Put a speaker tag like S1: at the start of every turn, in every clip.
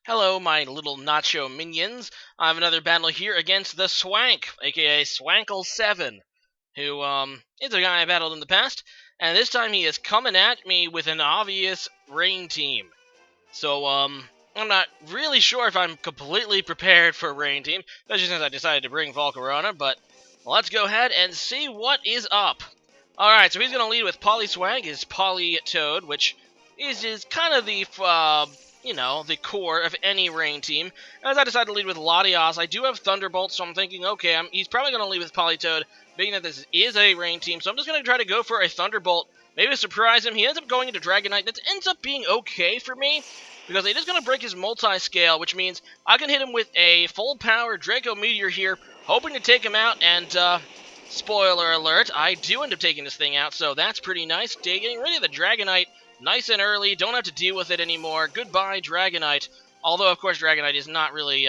S1: Hello, my little Nacho minions. I have another battle here against the Swank, aka Swankle7, who is a guy I battled in the past, and this time he is coming at me with an obvious rain team. So I'm not really sure if I'm completely prepared for a rain team, especially since I decided to bring Volcarona. But let's go ahead and see what is up. All right, so he's gonna lead with Polyswag, his Toad, which is kind of the the core of any rain team. As I decided to lead with Latias, I do have Thunderbolt, so I'm thinking, okay, he's probably going to lead with Politoed, being that this is a rain team, so I'm just going to try to go for a Thunderbolt, maybe surprise him. He ends up going into Dragonite. That ends up being okay for me, because it is going to break his multi-scale, which means I can hit him with a full-power Draco Meteor here, hoping to take him out, and, spoiler alert, I do end up taking this thing out, so that's pretty nice. Getting rid of the Dragonite nice and early, don't have to deal with it anymore. Goodbye, Dragonite. Although, of course, Dragonite is not really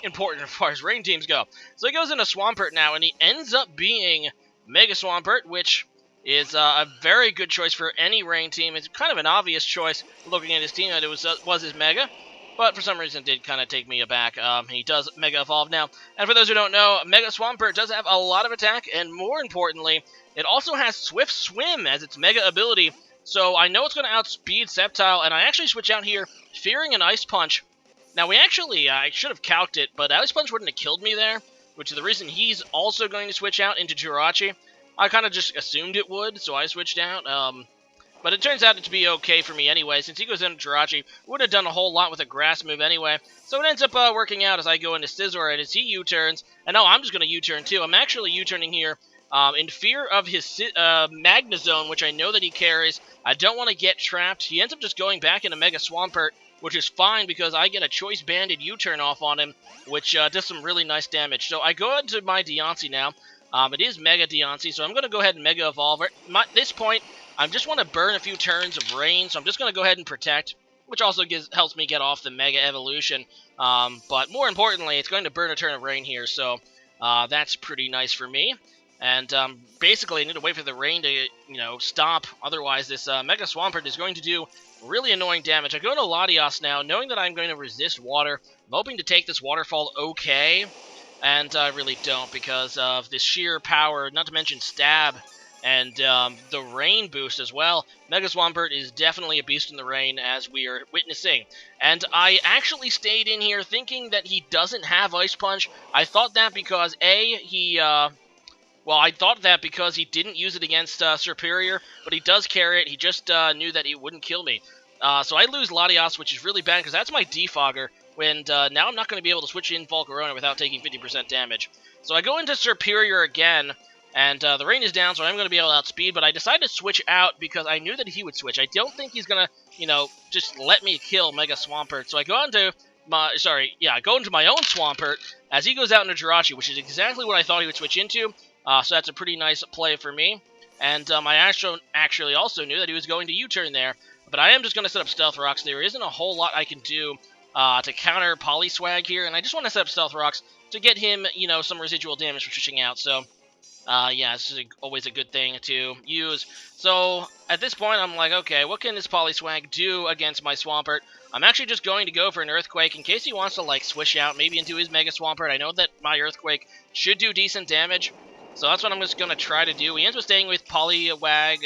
S1: important as far as rain teams go. So he goes into Swampert now, and he ends up being Mega Swampert, which is a very good choice for any rain team. It's kind of an obvious choice looking at his team that it was his Mega. But for some reason, it did kind of take me aback. He does Mega Evolve now. And for those who don't know, Mega Swampert does have a lot of attack, and more importantly, it also has Swift Swim as its Mega ability. So I know it's going to outspeed Sceptile, and I actually switch out here, fearing an Ice Punch. Now, I should have calced it, but Ice Punch wouldn't have killed me there, which is the reason he's also going to switch out into Jirachi. I kind of just assumed it would, so I switched out. But it turns out to be okay for me anyway, since he goes into Jirachi. Would have done a whole lot with a Grass move anyway. So it ends up working out as I go into Scizor, and as he U-turns. And no, I'm just going to U-turn too. I'm actually U-turning here. In fear of his Magnezone, which I know that he carries. I don't want to get trapped. He ends up just going back into Mega Swampert, which is fine because I get a Choice Banded U-turn off on him, which does some really nice damage. So I go into my Deontay now. It is Mega Deontay, so I'm going to go ahead and Mega Evolve. At this point, I just want to burn a few turns of rain, so I'm just going to go ahead and Protect, which also helps me get off the Mega Evolution. But more importantly, it's going to burn a turn of rain here, so that's pretty nice for me. And basically, I need to wait for the rain to, stop. Otherwise, this Mega Swampert is going to do really annoying damage. I go into Latias now, knowing that I'm going to resist water. I'm hoping to take this waterfall okay, and I really don't because of this sheer power, not to mention Stab, and the rain boost as well. Mega Swampert is definitely a beast in the rain, as we are witnessing. And I actually stayed in here thinking that he doesn't have Ice Punch. I thought that because, I thought that because he didn't use it against Superior, but he does carry it. He just knew that he wouldn't kill me. So I lose Latias, which is really bad because that's my Defogger, and now I'm not going to be able to switch in Volcarona without taking 50% damage. So I go into Superior again, and the rain is down, so I'm going to be able to outspeed, but I decided to switch out because I knew that he would switch. I don't think he's going to, just let me kill Mega Swampert. So I go into I go into my own Swampert as he goes out into Jirachi, which is exactly what I thought he would switch into. So that's a pretty nice play for me. And I actually also knew that he was going to U-turn there. But I am just going to set up Stealth Rocks. There isn't a whole lot I can do to counter Polyswag here. And I just want to set up Stealth Rocks to get him, some residual damage from switching out. So, this is always a good thing to use. So, at this point, I'm like, okay, what can this Polyswag do against my Swampert? I'm actually just going to go for an Earthquake in case he wants to, swish out maybe into his Mega Swampert. I know that my Earthquake should do decent damage. So that's what I'm just going to try to do. He ends up staying with Polyswag,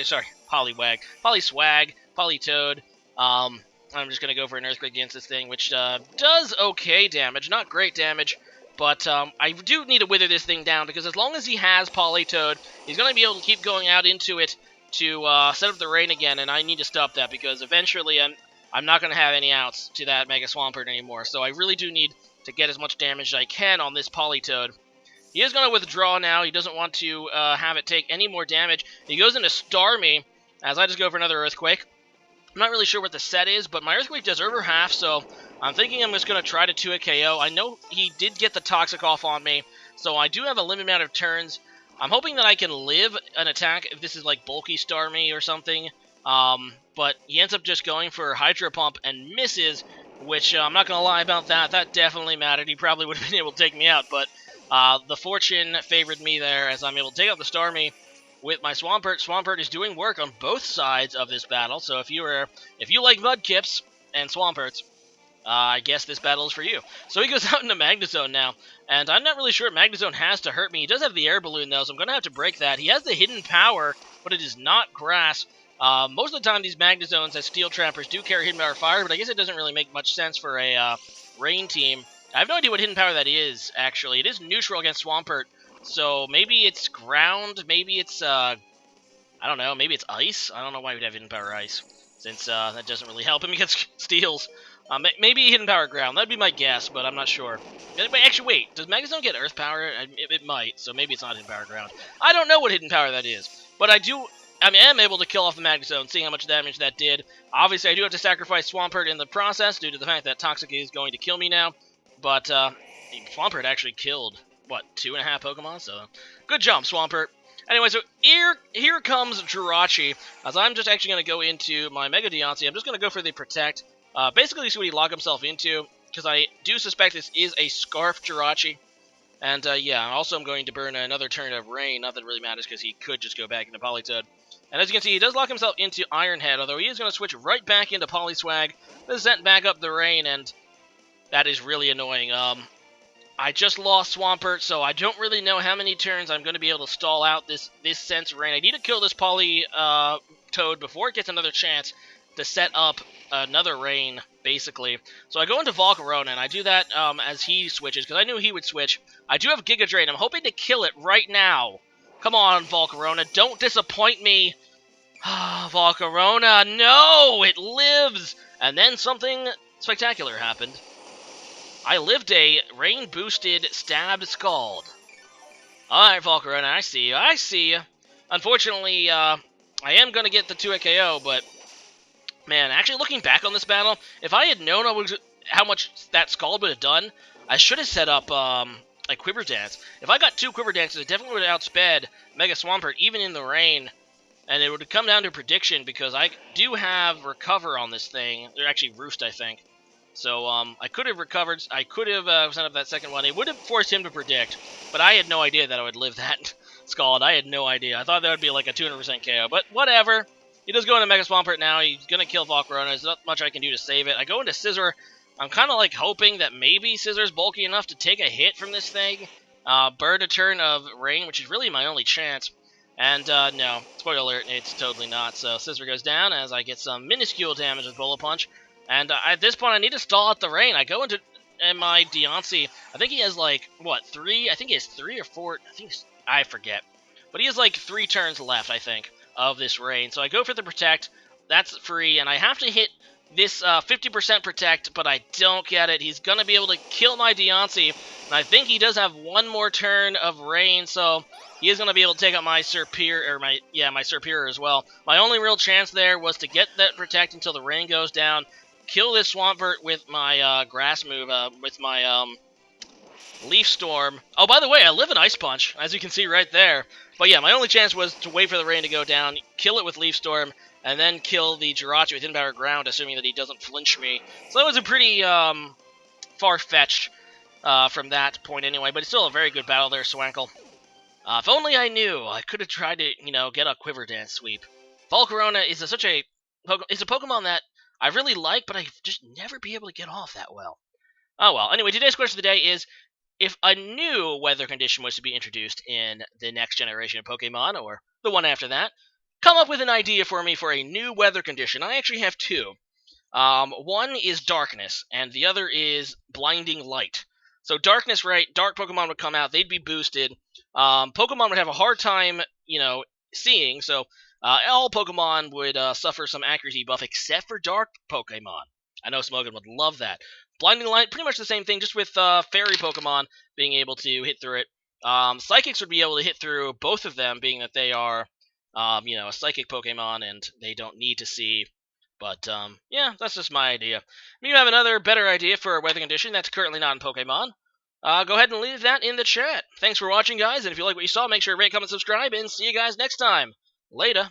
S1: Politoed. I'm just going to go for an Earthquake against this thing, which does okay damage. Not great damage, but I do need to wither this thing down, because as long as he has Politoed, he's going to be able to keep going out into it to set up the rain again, and I need to stop that, because eventually I'm not going to have any outs to that Mega Swampert anymore. So I really do need to get as much damage as I can on this Politoed. He is going to withdraw now. He doesn't want to have it take any more damage. He goes into Starmie, as I just go for another Earthquake. I'm not really sure what the set is, but my Earthquake does over half, so I'm thinking I'm just going to try to 2-hit KO. I know he did get the Toxic off on me, so I do have a limited amount of turns. I'm hoping that I can live an attack if this is like Bulky Starmie or something, but he ends up just going for Hydro Pump and misses, which I'm not going to lie about that. That definitely mattered. He probably would have been able to take me out, but the fortune favored me there as I'm able to take out the Starmie with my Swampert. Swampert is doing work on both sides of this battle, so if you like Mudkips and Swamperts, I guess this battle is for you. So he goes out into Magnezone now, and I'm not really sure what Magnezone has to hurt me. He does have the Air Balloon, though, so I'm going to have to break that. He has the Hidden Power, but it is not Grass. Most of the time, these Magnezones as Steel Trappers do carry Hidden Power Fire, but I guess it doesn't really make much sense for a Rain team. I have no idea what Hidden Power that is, actually. It is neutral against Swampert, so maybe it's Ground, maybe it's, I don't know, maybe it's Ice? I don't know why we'd have Hidden Power Ice, since that doesn't really help him against Steels. Maybe Hidden Power Ground. That'd be my guess, but I'm not sure. Actually, wait. Does Magnezone get Earth Power? It might, so maybe it's not Hidden Power Ground. I don't know what Hidden Power that is, but I am able to kill off the Magnezone, seeing how much damage that did. Obviously, I do have to sacrifice Swampert in the process, due to the fact that Toxic is going to kill me now. But Swampert actually killed, what, 2.5 Pokemon? So, good job, Swampert. Anyway, so here comes Jirachi, as I'm just actually going to go into my Mega Deontay. I'm just going to go for the Protect. Basically, see what he locked himself into, because I do suspect this is a Scarf Jirachi. And, yeah, also I'm going to burn another turn of Rain. Not that it really matters, because he could just go back into Politoed. And as you can see, he does lock himself into Iron Head, although he is going to switch right back into Polyswag. This sent back up the Rain, and that is really annoying. I just lost Swampert, so I don't really know how many turns I'm going to be able to stall out this Sense Rain. I need to kill this Toad before it gets another chance to set up another Rain, basically. So I go into Volcarona, and I do that as he switches, because I knew he would switch. I do have Giga Drain. I'm hoping to kill it right now. Come on, Volcarona. Don't disappoint me. Volcarona, no! It lives! And then something spectacular happened. I lived a rain-boosted stabbed Scald. Alright, Volcarona, I see you. I see you. Unfortunately, I am going to get the 2-hit KO, but man, actually looking back on this battle, if I had known how much that Scald would have done, I should have set up a Quiver Dance. If I got 2 Quiver Dances, it definitely would have outsped Mega Swampert, even in the rain. And it would have come down to prediction, because I do have Recover on this thing. They're actually Roost, I think. So, I could have recovered, I could have sent up that second one. It would have forced him to predict, but I had no idea that I would live that Scald. I had no idea. I thought that would be like a 200% KO, but whatever. He does go into Mega Swampert now. He's going to kill Volcarona. There's not much I can do to save it. I go into Scizor. I'm kind of like hoping that maybe Scissor's bulky enough to take a hit from this thing. Burn a turn of Rain, which is really my only chance. And, no, spoiler alert, it's totally not. So Scizor goes down as I get some minuscule damage with Bullet Punch. And at this point, I need to stall out the Rain. I go into my Deontay. I think he has, like, what, 3? I think he has 3 or 4. I forget. But he has, like, 3 turns left, I think, of this Rain. So I go for the Protect. That's free. And I have to hit this 50% Protect, but I don't get it. He's going to be able to kill my Deontay. And I think he does have one more turn of Rain, so he is going to be able to take out my Serperior, or my Serperior as well. My only real chance there was to get that Protect until the Rain goes down, kill this Swampert with my Grass move, with my Leaf Storm. Oh, by the way, I live in Ice Punch, as you can see right there. But yeah, my only chance was to wait for the Rain to go down, kill it with Leaf Storm, and then kill the Jirachi with Hidden Power Ground, assuming that he doesn't flinch me. So that was a pretty far-fetched from that point anyway, but it's still a very good battle there, Swankle. If only I knew, I could have tried to, get a Quiver Dance sweep. Volcarona is it's a Pokemon that I really like, but I just never be able to get off that well. Oh well. Anyway, today's question of the day is, if a new weather condition was to be introduced in the next generation of Pokemon, or the one after that, come up with an idea for me for a new weather condition. I actually have 2. One is Darkness, and the other is Blinding Light. So Darkness, right, Dark Pokemon would come out, they'd be boosted. Pokemon would have a hard time, seeing, so all Pokemon would suffer some accuracy buff, except for Dark Pokemon. I know Smogon would love that. Blinding Light, pretty much the same thing, just with Fairy Pokemon being able to hit through it. Psychics would be able to hit through both of them, being that they are, a Psychic Pokemon, and they don't need to see. But, yeah, that's just my idea. If you have another better idea for a weather condition that's currently not in Pokemon, go ahead and leave that in the chat. Thanks for watching, guys, and if you like what you saw, make sure to rate, comment, subscribe, and see you guys next time. Later.